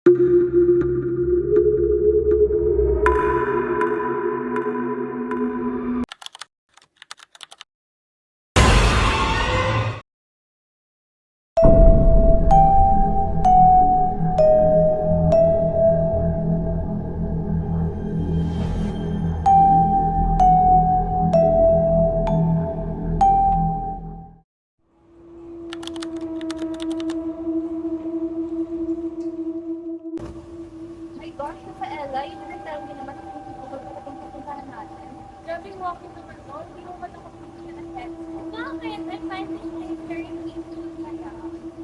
My gosh, Rafaela, you never tell me naman kung hindi ko ba talagang pupuntahan natin. Grabe walking naman mo, hindi mo ba nakapagpili ng head? Bakit? I find this place very peaceful kaya.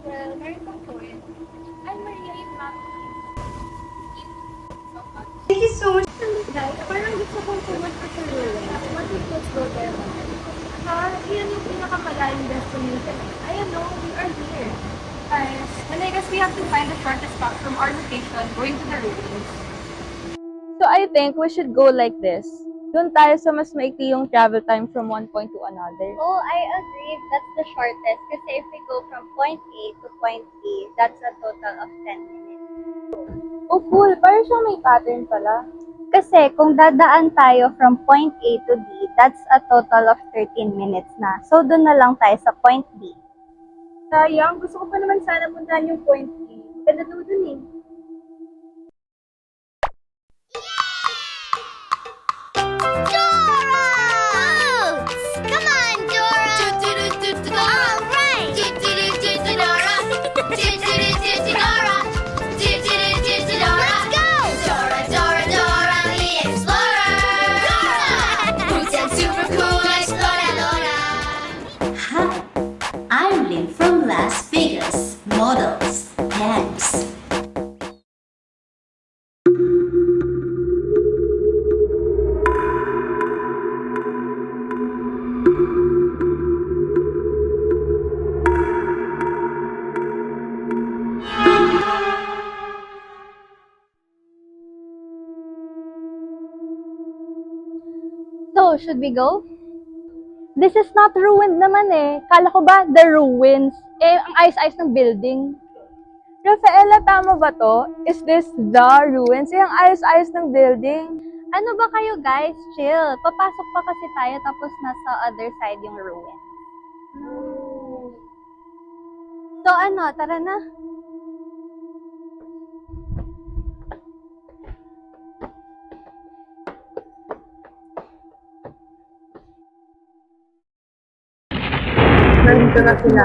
Well, meron kang choice. I'm Maria yung mami. So much. Thank you so much. Guys, parang gusto kong pumunta sa ruins. What if let's go there? Yan yung pinakamalaking destination. I know, we are here. Guys, and I guess we have to find the shortest path from our location going to the ruins. So I think we should go like this. Doon tayo sa mas maikli yung travel time from one point to another. Oh, I agree. That's the shortest. Kasi if we go from point A to point B, that's a total of 10 minutes. Oh, cool. Parang siyang may pattern pala. Kasi kung dadaan tayo from point A to B, that's a total of 13 minutes na. So, doon na lang tayo sa point B. Sayang, gusto ko pa naman sana puntahan yung point A. Ganda doon eh. Come on, Dora! All right! Dora! Let's go! Dora, Dora the Explorer! Roots and super cool Exploradora! Hi, I'm Lynn from Las Vegas. Models, hands. So, should we go? This is not ruined naman eh. Kala ko ba the ruins? Eh, ang ayos-ayos ng building. Rafaela, tama ba to? Is this the ruins? Eh, ang ayos-ayos ng building. Ano ba kayo guys? Chill. Papasok pa kasi tayo tapos nasa other side yung ruin. So ano, tara na. Nandito na sila.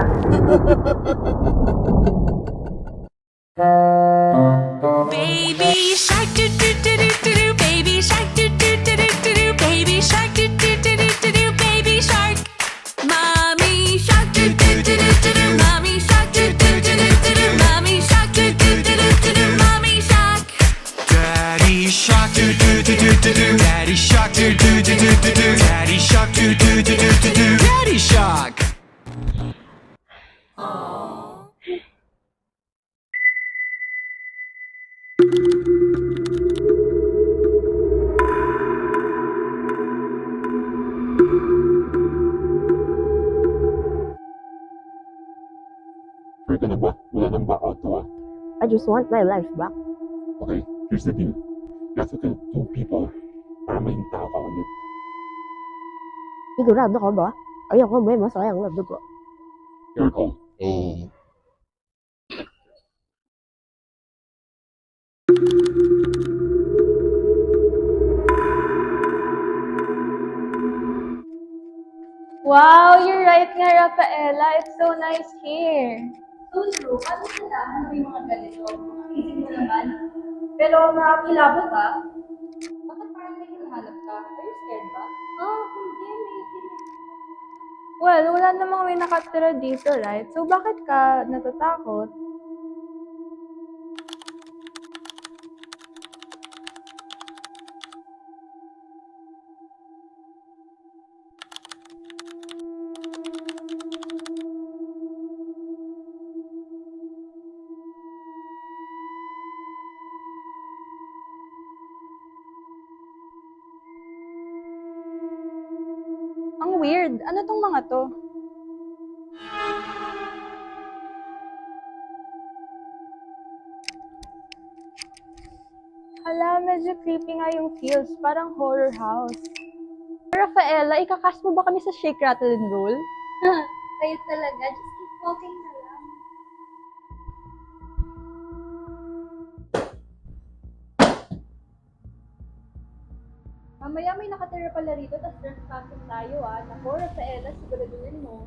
Baby shark do do do do do do, baby shark do do do do do do, baby shark do do do do do do, baby shark. Mommy shark do do do do do do, mommy shark do do do do do do, mommy shark do do do do do do, mommy shark. Daddy shark do do do do do do. Daddy shark do do do do do do. Daddy shark do do do do do do. Daddy shark. Pwede na ba? Wala nang backout to ah. I just want my life back. Okay, here's the deal. You have to kill 2 people para maging tao ka ulit. Sigurado ka ba? Ayoko may masayang na dugo. Your call. Wow, you're right nga, Rafaela. It's so nice here. So true, paano sila? Ano yung mga ganito? Isip mo naman. Pero nakakilabot ka. Bakit parang may hinahanap ka? Are you scared ba? Hindi. Well, wala namang may nakatira dito, right? So, bakit ka natatakot? Ang weird. Ano tong mga to? Ala, medyo creepy nga yung feels. Parang horror house. Rafaela, ikakast mo ba kami sa Shake, Rattle, and Roll? Kayo talaga, just keep walking na lang. Mamaya may nakatira pala rito, tapos trespassing tayo Naku, Rafaela, siguraduhin mo.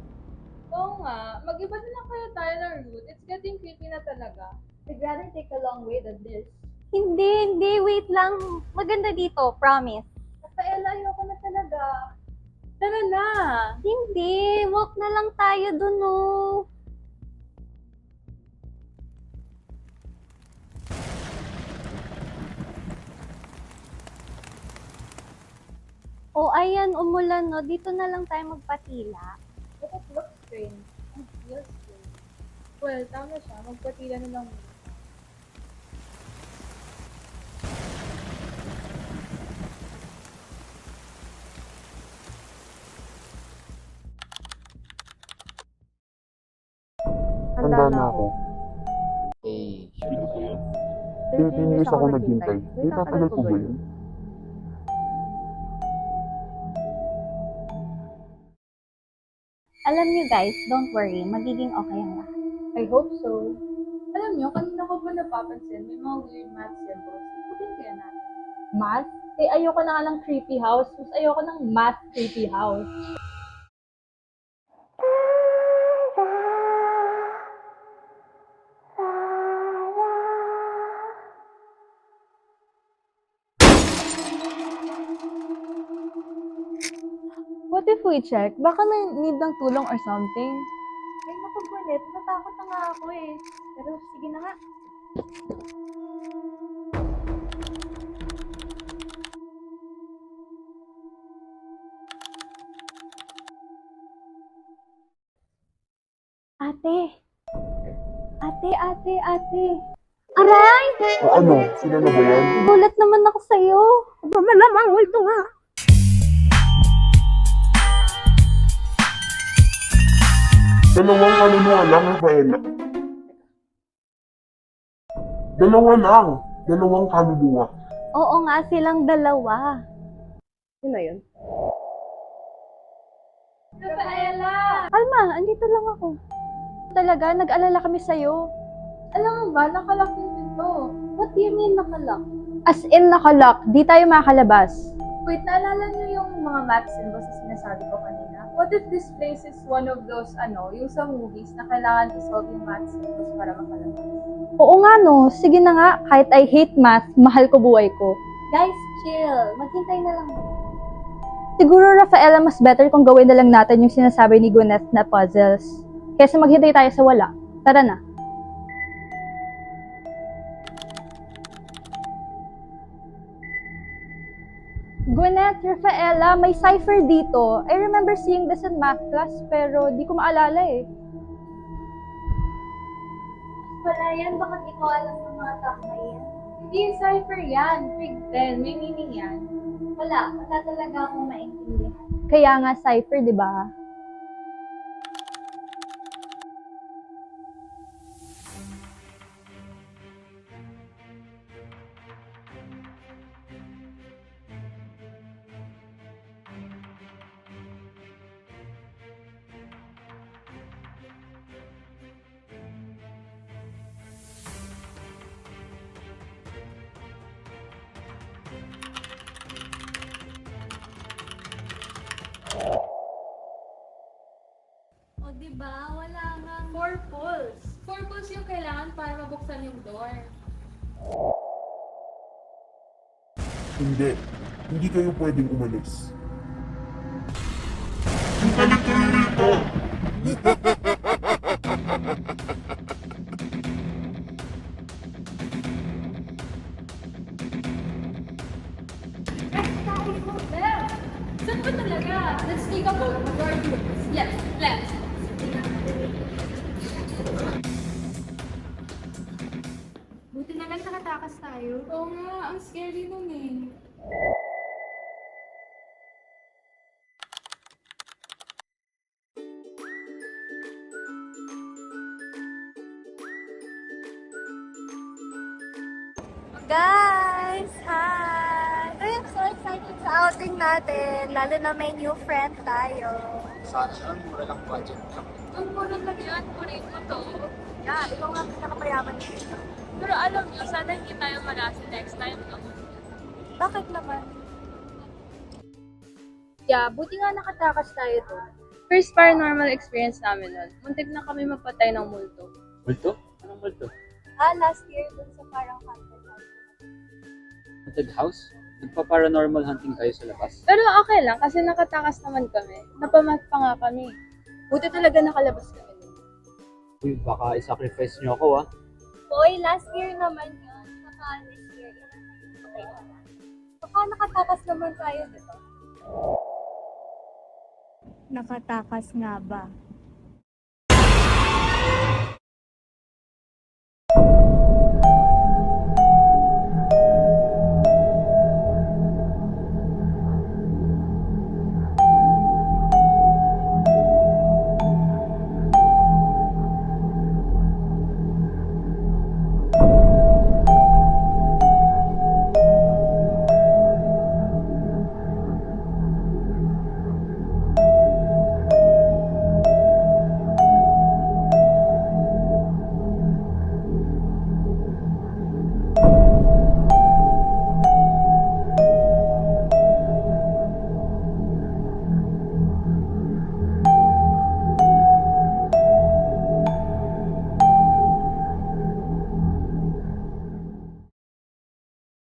Oo nga, mag-iba na lang kaya tayo ng route. It's getting creepy na talaga. I'd rather take a long way than this. Hindi, wait lang. Maganda dito, promise. Rafaela, ayoko na talaga. Tara na! Hindi, walk na lang tayo dun, oh. Oh, ayan, umulan, no. Dito na lang tayo magpatila. But it looks strange. It feels strange. Well, tama siya. Magpatila na lang muna. Handa na ako. Sino ba yan? 13 years ako naghintay. May tatagal ko ba yun? Alam niyo guys, don't worry. Magiging okay ang lahat. I hope so. Alam nyo, kanina ko pa napapansin, may mga weird math symbols. Ikutin kaya natin. Math? Eh, ayoko na nga ng creepy house. Mas ayoko ng math creepy house. What if we check? Baka may need ng tulong or something. Ay, naku, Gwinnett. Natakot na nga ako eh. Pero sige na nga. Ate! Ate! Aray! O ano? Sino na ba yan? Gulat naman ako sa'yo. Malamang, ito nga. Dalawang kaluluwa lang, Rafaela. Dalawa lang. Dalawang kaluluwa. Oo nga, silang dalawa. Yun na yun. Rafaela! Alma, andito lang ako. Talaga, nag-alala kami sa'yo. Alam mo ba, nakalock yung pinto. What do you mean nakalock? As in, nakalock. Di tayo makakalabas. Wait, naalala niyo yung mga math symbols na sinasabi ko kanina? What if this place is one of those, yung sa movies na kailangan i-solve yung math symbols para makalabas? Oo nga no. Sige na nga. Kahit I hate math, mahal ko buhay ko. Guys, chill. Maghintay na lang. Siguro, Rafaela, mas better kung gawin na lang natin yung sinasabi ni Gwyneth na puzzles. Kesa maghintay tayo sa wala. Tara na. Gwyneth, Rafaela, may cipher dito. I remember seeing this in math class, pero di ko maalala eh. Wala yan, bakit ikaw alam ng mga takma yan? Hindi, cipher yan. Big 10. May meaning yan. Wala talaga akong maintindihan. Kaya nga cipher, di ba? O, diba? Wala nga. 4 pulls. 4 pulls yung kailangan para mabuksan yung door. Hindi. Hindi kayo pwedeng umalis. Bumalik kayo rito! Saan ba talaga? Let's take a vote. Majority votes. Yes, let's. Buti na lang nakatakas tayo. Oo nga, ang scary nun eh. Guys! outing natin, lalo na may new friend tayo. Sana lang, mura lang budget lang. Ang mura lang yan, kunin mo to. Yeah, ikaw nga pinakapayaman dito. Pero alam niyo, sana hindi tayo malasi next time, no? Bakit naman? Yeah, buti nga nakatakas tayo to. First paranormal experience namin nun. Muntik na kami mapatay ng multo. Multo? Anong multo? Last year dun sa parang haunted house. Haunted house? Nagpa-paranormal hunting kayo sa labas? Pero okay lang kasi nakatakas naman kami. Napamat pa nga kami. Buti talaga nakalabas kami nun. Uy, baka i-sacrifice niyo ako, ah. Boy, last year naman yun. Saka this year, okay. Saka nakatakas naman tayo dito. Nakatakas nga ba?